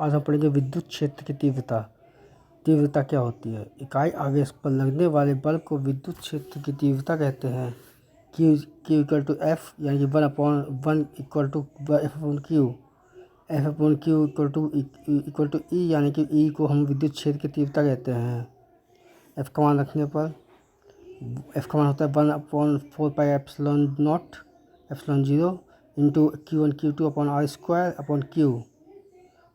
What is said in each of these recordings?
आज हम पढ़ेंगे विद्युत क्षेत्र की तीव्रता। तीव्रता क्या होती है? इकाई आवेश पर लगने वाले बल को विद्युत क्षेत्र की तीव्रता कहते हैं। Q इक्वल टू एफ यानी कि 1/1 equal to F upon Q. F upon Q equal to E यानी कि ई को हम विद्युत क्षेत्र की तीव्रता कहते हैं। एफ का मान रखने पर एफ का मान होता है 1/4 epsilon naught epsilon 0 into Q1 Q2 upon R square upon Q.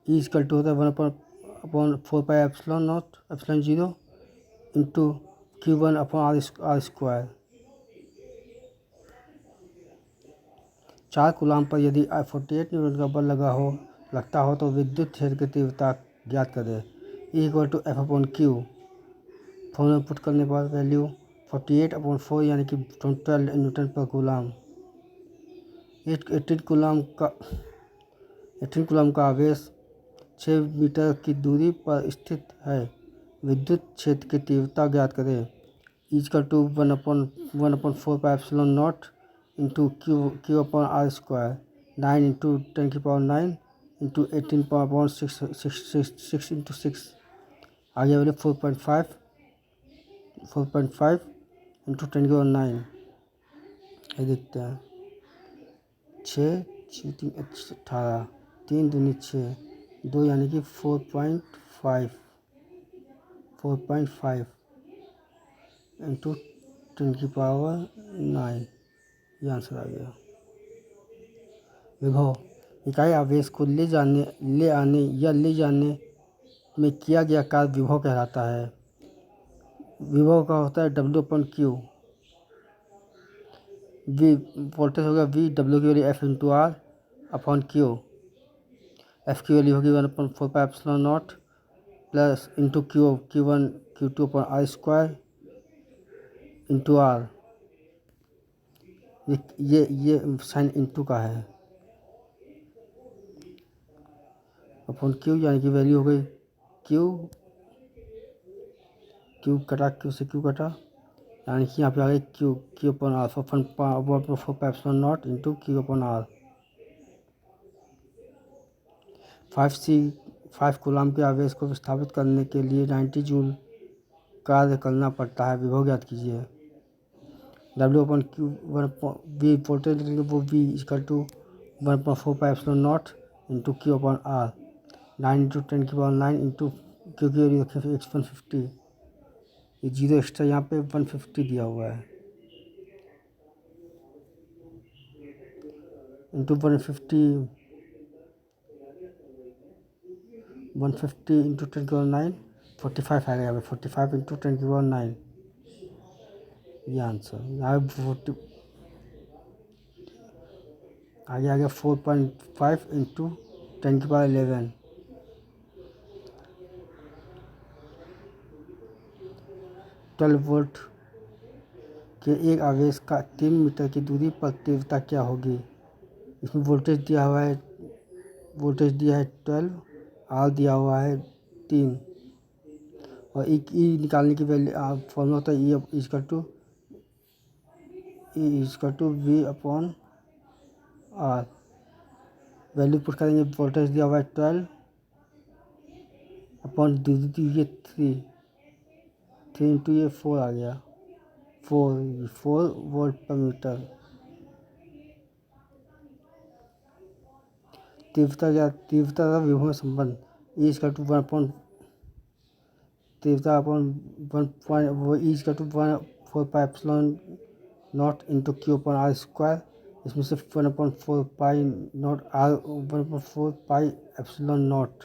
E equal to होता है 1/4 epsilon naught epsilon 0 into Q1 upon R square. 4 coulomb पर यदि 48 न्यूटन का बल लगता हो तो विद्युत क्षेत्र की तीव्रता ज्ञात करें। E equal to F upon Q. Formula put करने पर वैल्यू 48/4 यानी कि 12 न्यूटन पर कूलाम। 18 कूलाम का आवेश 6 मीटर की दूरी पर स्थित है। विद्युत क्षेत्र की तीव्रता ज्ञात करें। Equal to 1/4 epsilon naught into Q upon R square 9 into 10⁹ into 18/6 into 6 आगे वाले 4.5 इंटू 10⁹ ये देखते हैं 6 18 3 दूनी 6 2 यानी कि 4.5 इंटू 10⁹ ये आंसर आ गया। विभव इकाई आवेश को ले आने या ले जाने में किया गया कार्य विभव कहलाता है। विभव का होता है W/Q। वी वोल्टेज होगा V, W की value F into R upon Q। F की वैल्यू होगी 1/4 epsilon naught plus into Q1 Q2 upon R square into R। ये साइन इंटू का है अपॉन Q यानी कि वैल्यू हो गई Q कटा Q से Q कटा यानी कि यहाँ पे आ गई Q upon R 4 epsilon naught into Q upon R। 5 coulomb के आवेश को विस्थापित करने के लिए 90 जूल कार्य करना पड़ता है। विभव ज्ञात कीजिए। W/Q वी वोल्टेज वो V equal to 1/4 epsilon naught into Q upon R 9 into 10⁹ into Q की वैल्यू रखें 150। ये 0 एक्स्ट्रा यहाँ पे 150 दिया हुआ है इंटू 150 इंटू 10⁹ 45 आएगा यहाँ पे 45 इंटू 10⁹ ये आंसर यहाँ 40 आगे आ गया 4.5 इंटू 10⁻11। 12 वोल्ट के एक आवेश का 3 मीटर की दूरी पर तीव्रता क्या होगी? इसमें वोल्टेज दिया है 12, आर दिया हुआ है 3 और ई निकालने की वैल्यू फॉर्मूला होता है E equal to V upon R. Value put करेंगे वोल्टेज दिया हुआ है 12 अपॉन ये 3 इंटू ये 4 आ गया 4 वोल्ट पर मीटर। तीव्रता का विभव में संबंध ई इक्वल टू 1 तीव्रता upon 1/4 epsilon naught into Q upon R square. इसमें से 1/4 pi naught R 1/4 epsilon naught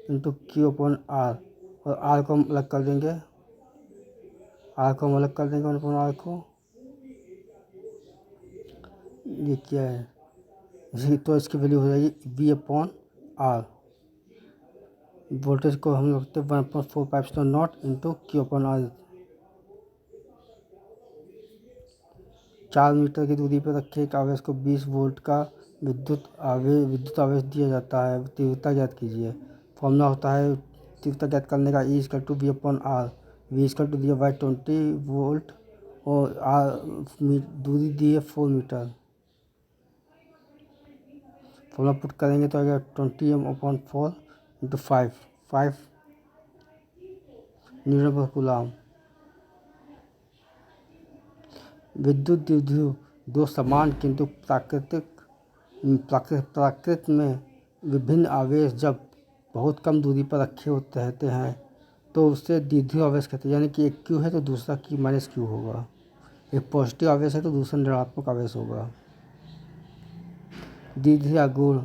into Q upon R और आर को हम अलग कर देंगे 1/4 को। ये क्या है तो इसकी वैल्यू हो जाएगी V अपॉन आर। वोल्टेज को हम रखते हैं 1/4 epsilon naught into Q upon R. 4 metre की दूरी पर रखे एक आवेश को 20 वोल्ट का विद्युत आवेश दिया जाता है। तीव्रता ज्ञात कीजिए। फॉर्मूला होता है तीव्रता ज्ञात करने का E equal to V upon R. V equal to दिया 20 वोल्ट और आर दूरी दी है 4 मीटर। फॉर्मूला पुट करेंगे तो आएगा 20m/4 इंटू 5 न्यूटन पर कूलाम। विद्युत द्विध्रुव दो समान किंतु प्राकृत में विभिन्न आवेश जब बहुत कम दूरी पर रखे होते रहते हैं तो उससे द्विध्रुव आवेश कहते हैं। यानी कि एक क्यू है तो दूसरा क्यू माइनस क्यू होगा, एक पॉजिटिव आवेश है तो दूसरा ऋणात्मक आवेश होगा। द्विध्रुवीय आघूर्ण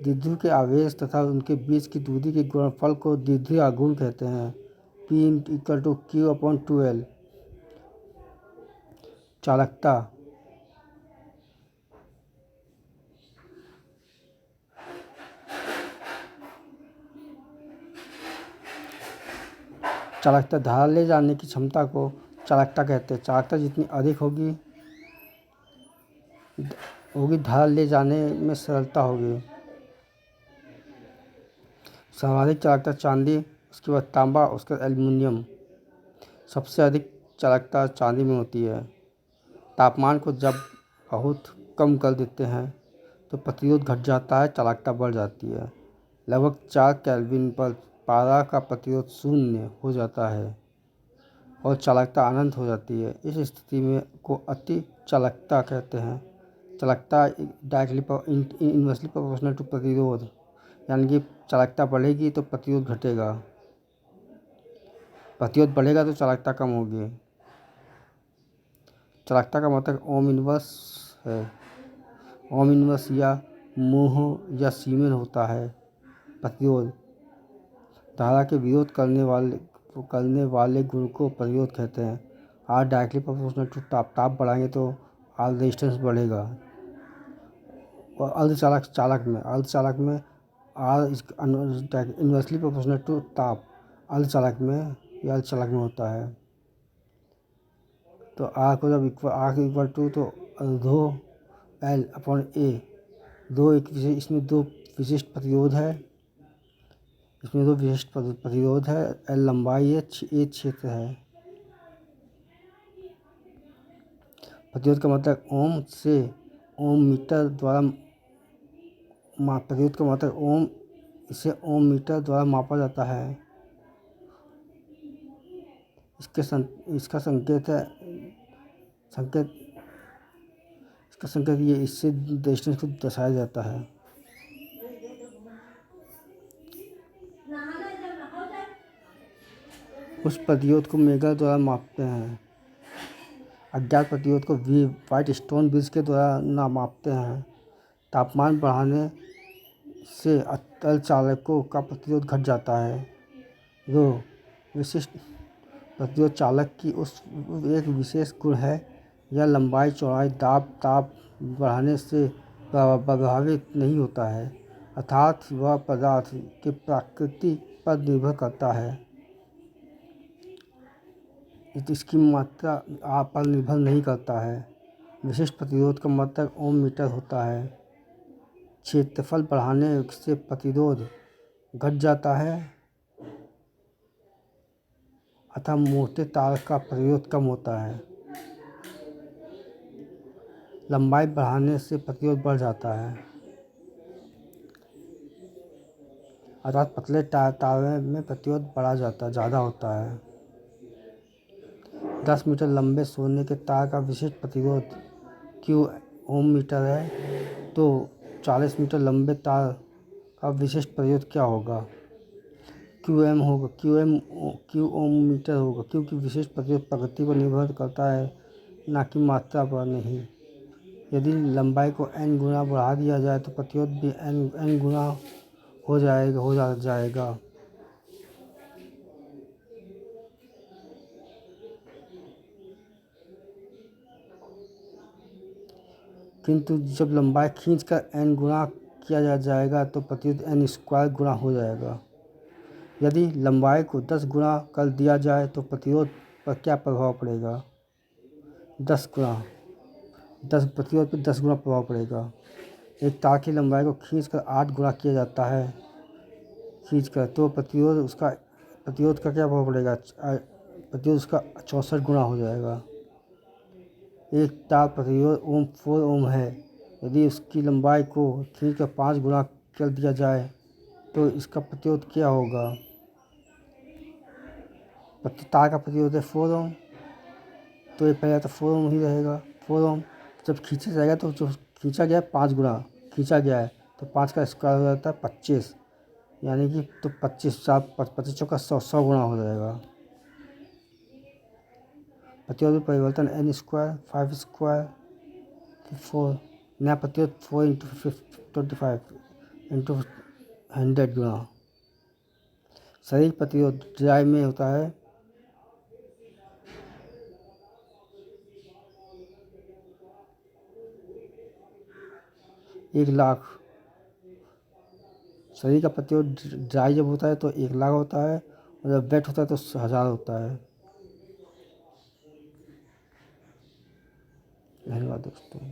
द्विध्रुव के आवेश तथा उनके बीच की दूरी के गुणनफल को द्विध्रुवीय आघूर्ण कहते हैं। P=Q/2L। चालकता धारा ले जाने की क्षमता को चालकता कहते हैं। चालकता जितनी अधिक होगी धारा ले जाने में सरलता होगी। सर्वाधिक चालकता चांदी, उसके बाद तांबा, उसके बाद एल्युमिनियम। सबसे अधिक चालकता चांदी में होती है। तापमान को जब बहुत कम कर देते हैं तो प्रतिरोध घट जाता है, चालकता बढ़ जाती है। लगभग 4 केल्विन पर पारा का प्रतिरोध शून्य हो जाता है और चालकता अनंत हो जाती है। इस स्थिति में को अति चालकता कहते हैं। चालकता डायरेक्टली इनवर्सली प्रोपोर्शनल टू प्रतिरोध, यानी कि चालकता बढ़ेगी तो प्रतिरोध घटेगा, प्रतिरोध बढ़ेगा तो चालकता कम होगी। चालकता का मतलब ओम इनवर्स है। ओम इनवर्स या मोह या सीमेन होता है। प्रतिरोध धारा के विरोध करने वाले गुण को प्रतिरोध कहते हैं। आर डायरेक्टली प्रोपोर्शनल टू ताप बढ़ाएंगे तो आर रेजिस्टेंस बढ़ेगा। और अर्धचालक में आर इन्वर्सली प्रोपोर्शनल टू ताप अर्धचालक में होता है। तो आर को जब इक्वल टू तो दो L/A दो इसमें दो विशिष्ट प्रतिरोध है। L लंबाई है, A क्षेत्र है। प्रतिरोध का मतलब ओम से ओम मीटर द्वारा प्रतिरोध का मतलब इसे ओम मीटर द्वारा मापा जाता है। इसका संकेत ये इससे डिस्टेंस को दर्शाया जाता है। उस प्रतिरोध को मेगा द्वारा मापते हैं। अज्ञात प्रतिरोध को व्हाइट स्टोन ब्रिज के द्वारा मापते हैं। तापमान बढ़ाने से अर्धचालकों का प्रतिरोध घट जाता है। विशिष्ट प्रतिरोध चालक की एक विशेष गुण है। यह लंबाई, चौड़ाई, ताप बढ़ाने से प्रभावित नहीं होता है, अर्थात वह पदार्थ की प्रकृति पर निर्भर करता है। इसकी मात्रा आप पर निर्भर नहीं करता है। विशिष्ट प्रतिरोध का मतलब ओम मीटर होता है। क्षेत्रफल बढ़ाने से प्रतिरोध घट जाता है अतः मोटे तार का प्रतिरोध कम होता है। लंबाई बढ़ाने से प्रतिरोध बढ़ जाता है अर्थात पतले तार में प्रतिरोध ज़्यादा होता है। 10 मीटर लंबे सोने के तार का विशिष्ट प्रतिरोध Q ओम मीटर है, तो 40 मीटर लंबे तार का विशिष्ट प्रतिरोध क्या होगा? Q ओम मीटर होगा, क्योंकि विशिष्ट प्रतिरोध प्रकृति पर निर्भर करता है, न कि मात्रा पर नहीं। यदि लंबाई को n गुना बढ़ा दिया जाए तो प्रतिरोध भी n गुना हो जाएगा। किंतु जब लंबाई खींचकर n गुना किया जाएगा तो प्रतिरोध n² गुना हो जाएगा। यदि लंबाई को 10 गुना कर दिया जाए तो प्रतिरोध पर क्या प्रभाव पड़ेगा? 10 गुना, प्रतिरोध पर 10 गुना प्रभाव पड़ेगा। एक तार की लंबाई को खींचकर 8 गुना किया जाता है तो प्रतिरोध का क्या प्रभाव पड़ेगा? प्रतिरोध उसका 64 गुना हो जाएगा। एक तार प्रतिरोध 4 ओम है। यदि उसकी लंबाई को खींचकर 5 गुना कर दिया जाए तो इसका प्रतिरोध क्या होगा? तार का प्रतिरोध है 4 ओम, तो ये पहले तो 4 ओम ही रहेगा। 4 ओम जब खींचा जाएगा तो जो खींचा गया है 5 गुना खींचा गया है, तो 5 का स्क्वायर हो जाता है 25, यानी कि तो 25 चौका 100 गुना हो जाएगा। प्रतिरोध में परिवर्तन n स्क्वायर 5 स्क्वायर 4, नया प्रतिरोध 4 इंटू 25 इंटू 100 गुना। शारीरिक प्रतिरोध ड्राइव में होता है 1,00,000। शरीर का प्रतिरोध ड्राई जब होता है तो 1,00,000 होता है, और जब वेट होता है तो 1,000 होता है। धन्यवाद दोस्तों।